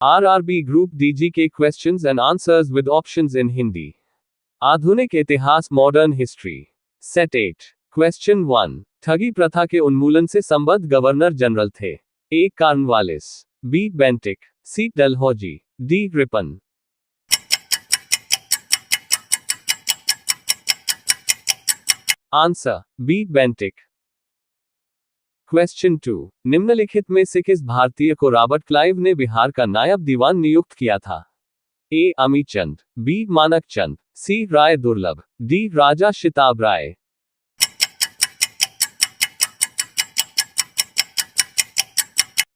RRB Group DGK questions and answers with options in Hindi. आधुनिक इतिहास modern history. Set 8। Question 1। ठगी प्रथा के उन्मूलन से संबद्ध गवर्नर जनरल थे। A Cornwallis, B Bentinck, C Dalhousie, D Ripon. Answer B Bentinck. Question 2। निम्नलिखित में से किस भारतीय को रॉबर्ट क्लाइव ने बिहार का नायब दीवान नियुक्त किया था? ए अमी चंद, बी मानक चंद, सी राय दुर्लभ, डी राजा शिताब राय।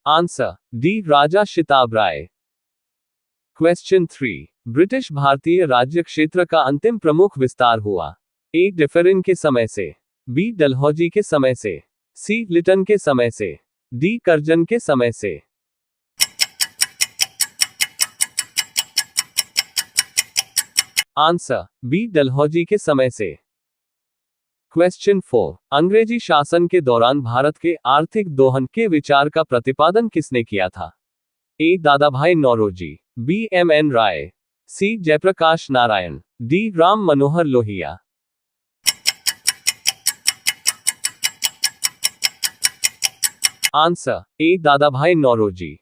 आंसर डी राजा शिताब राय। क्वेश्चन 3। ब्रिटिश भारतीय राज्य क्षेत्र का अंतिम प्रमुख विस्तार हुआ। ए डिफरिन के समय से, बी डलहौजी के समय से, सी लिटन के समय से, डी कर्जन के समय से। आंसर बी डलहौजी के समय से। क्वेश्चन 4। अंग्रेजी शासन के दौरान भारत के आर्थिक दोहन के विचार का प्रतिपादन किसने किया था? A Dadabhai Naoroji, B M N. Roy, C Jayaprakash Narayan, D Ram Manohar Lohia. Answer A Dadabhai Naoroji.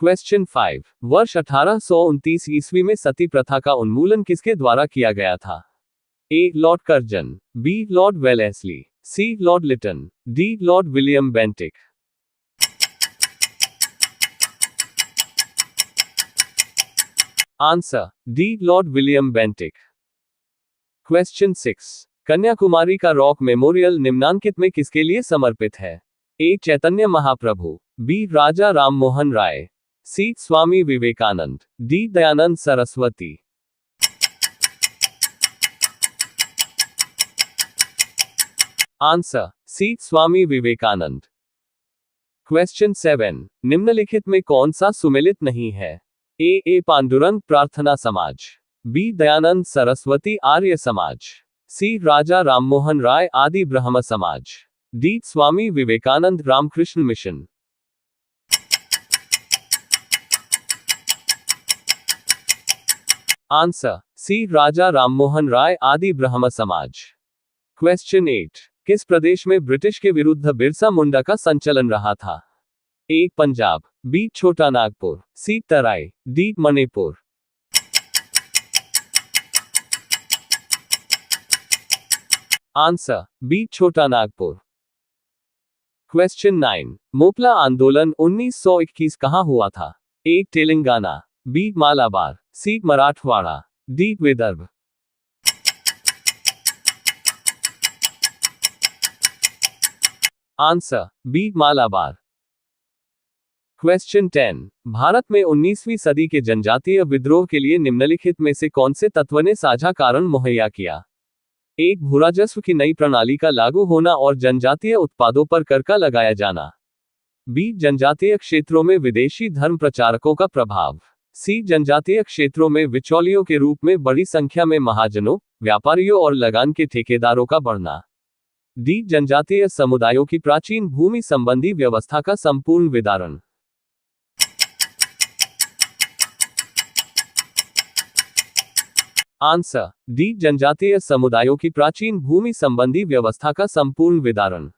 Question 5। वर्ष 1829 ईस्वी में सती प्रथा का उन्मूलन किसके द्वारा किया गया था? A Lord Curzon, B Lord Wellesley, C Lord Lytton, D Lord William Bentinck. Answer D Lord William Bentinck. Question 6। Kanyakumari का रॉक मेमोरियल निम्नांकित में किसके लिए समर्पित है? A Chaitanya Mahaprabhu, B Raja Rammohan Roy, C Swami Vivekananda, D Dayanand Saraswati. Answer C Swami Vivekananda. Question 7। निम्नलिखित में कौन सा सुमेलित नहीं है? ए पांडुरंग प्रार्थना समाज, बी दयानंद सरस्वती आर्य समाज, सी Raja Rammohan Roy Adi Brahmo Samaj, D Swami Vivekananda Ramakrishna Mission. Answer C Raja Rammohan Roy Adi Brahmo समाज। क्वेश्चन 8। किस प्रदेश में ब्रिटिश के विरुद्ध बिरसा मुंडा का संचलन रहा था? ए पंजाब, बी छोटा नागपुर, सी तराई, डी मणिपुर। आंसर बी छोटा नागपुर। क्वेश्चन 9। मोपला आंदोलन 1921 कहां हुआ था? A Telangana, B Malabar, C Marathwada, D Vidarbha. Answer B Malabar. Question 10। Bharat में 19वीं सदी के जनजातीय विद्रोह के लिए निम्नलिखित में से कौन से तत्व ने साझा कारण मुहैया किया? एक भूराजस्व की नई प्रणाली का लागू होना और जनजातीय उत्पादों पर कर का लगाया जाना, बी जनजातीय क्षेत्रों में विदेशी धर्म प्रचारकों का प्रभाव, सी जनजातीय क्षेत्रों में बिचौलियों के रूप में बड़ी संख्या में महाजनों, व्यापारियों और लगान के ठेकेदारों का बढ़ना, डी जनजातीय समुदायों की प्राचीन भूमि संबंधी व्यवस्था का संपूर्ण विदारण। आंसर डी जनजातीय समुदायों की प्राचीन भूमि संबंधी व्यवस्था का संपूर्ण विदारण।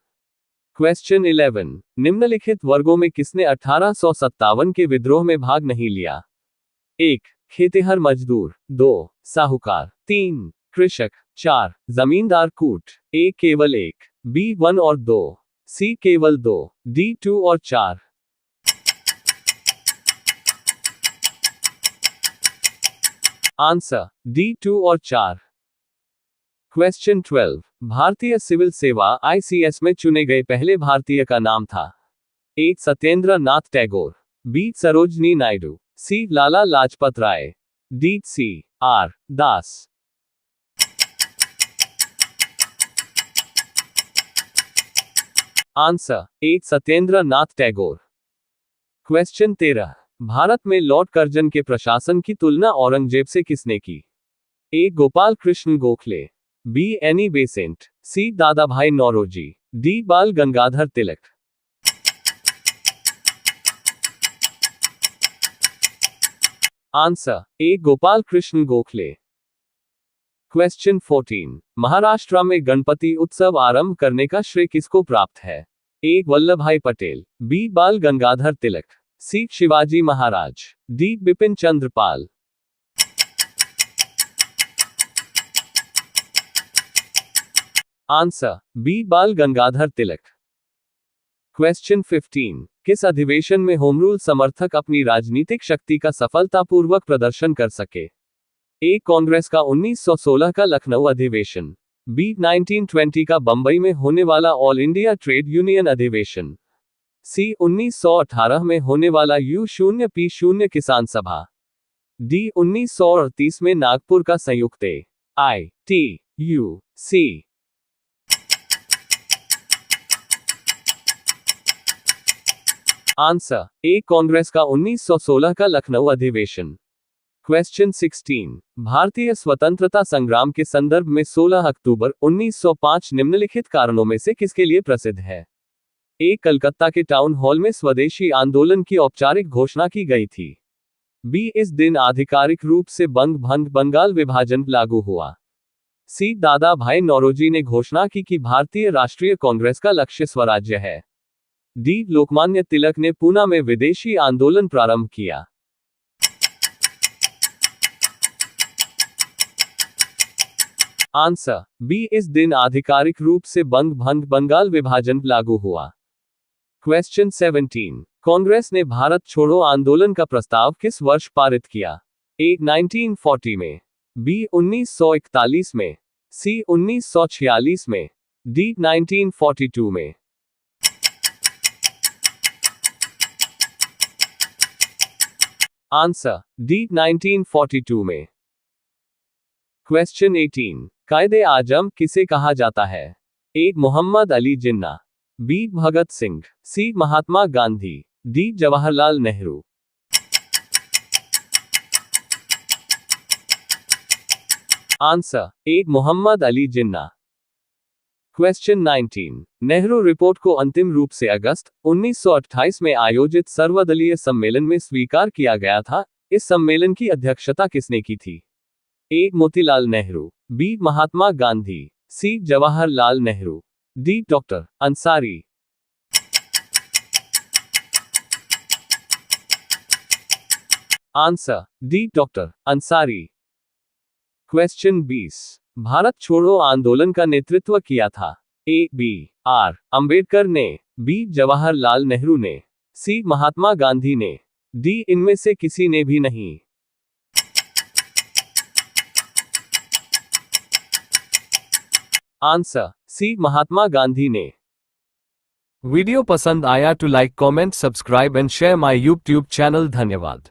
क्वेश्चन 11। निम्नलिखित वर्गों में किसने 1857 के विद्रोह में भाग नहीं लिया? 1 खेतिहर मजदूर, 2 साहूकार, 3 कृषक, 4 जमींदार कूट। ए केवल 1, बी 1 और 2, सी केवल 2, डी 2 और 4। आंसर डी 2 और 4। क्वेश्चन 12। भारतीय सिविल सेवा ICS में चुने गए पहले भारतीय का नाम था? A Satyendra Nath Tagore, B Sarojini Naidu, C Lala Lajpat Rai, D C R Das. Answer A Satyendra Nath Tagore. Question 13। Bharat में लॉर्ड कर्जन के प्रशासन की तुलना औरंगजेब से किसने की? A Gopal Krishna Gokhale, B Annie Besant, C Dadabhai Naoroji, D Bal Gangadhar Tilak. Answer A Gopal Krishna Gokhale. Question 14। Maharashtra में गणपति उत्सव आरंभ करने का श्रेय किसको प्राप्त है? ए वल्लभ भाई पटेल, बी बाल गंगाधर तिलक, सी Shivaji Maharaj, D Bipin Chandra Pal. Answer B बाल गंगाधर तिलक। क्वेश्चन 15। किस अधिवेशन में होम रूल समर्थक अपनी राजनीतिक शक्ति का सफलतापूर्वक प्रदर्शन कर सके? ए कांग्रेस का 1916 का लखनऊ अधिवेशन, बी 1920 का बंबई में होने वाला ऑल इंडिया ट्रेड यूनियन अधिवेशन, सी 1918 में होने वाला U0P0 किसान सभा, डी 1938 में नागपुर का संयुक्त ITUC। आंसर ए कांग्रेस का 1916 का लखनऊ अधिवेशन। क्वेश्चन 16। भारतीय स्वतंत्रता संग्राम के संदर्भ में 16 अक्टूबर 1905 निम्नलिखित कारणों में से किसके लिए प्रसिद्ध है? ए कलकत्ता के टाउन हॉल में स्वदेशी आंदोलन की औपचारिक घोषणा की गई थी, बी इस दिन आधिकारिक रूप से बंगाल विभाजन लागू हुआ, सी दादा भाई नौरोजी ने घोषणा की कि भारतीय राष्ट्रीय कांग्रेस का लक्ष्य स्वराज्य है, डी लोकमान्य तिलक ने पूना में विदेशी आंदोलन प्रारंभ किया। आंसर बी इस दिन आधिकारिक रूप से बंगाल विभाजन लागू हुआ। क्वेश्चन 17। कांग्रेस ने भारत छोड़ो आंदोलन का प्रस्ताव किस वर्ष पारित किया? ए 1940 में, बी 1941 में, सी 1946 में, डी 1942 में। आंसर डी 1942 में। क्वेश्चन 18। कायदे आजम किसे कहा जाता है? A Mohammad Ali Jinnah, B Bhagat Singh, C Mahatma Gandhi, D Jawaharlal Nehru. Answer A Mohammad Ali Jinnah. Question 19। Nehru report को अंतिम रूप से अगस्त 1928 में आयोजित सर्वदलीय सम्मेलन में स्वीकार किया गया था। इस सम्मेलन की अध्यक्षता किसने की थी? A Motilal Nehru, B Mahatma Gandhi, C Jawaharlal Nehru, D doctor Ansari. Answer D doctor Ansari. Question 20। Bharat Chhodo Andolan का नेतृत्व किया था? ए बी आर अंबेडकर ने, बी जवाहरलाल नेहरू ने, सी महात्मा गांधी ने, डी इनमें से किसी ने भी नहीं। आंसर सी महात्मा गांधी ने। वीडियो पसंद आया तो like comment subscribe and share my YouTube channel. धन्यवाद।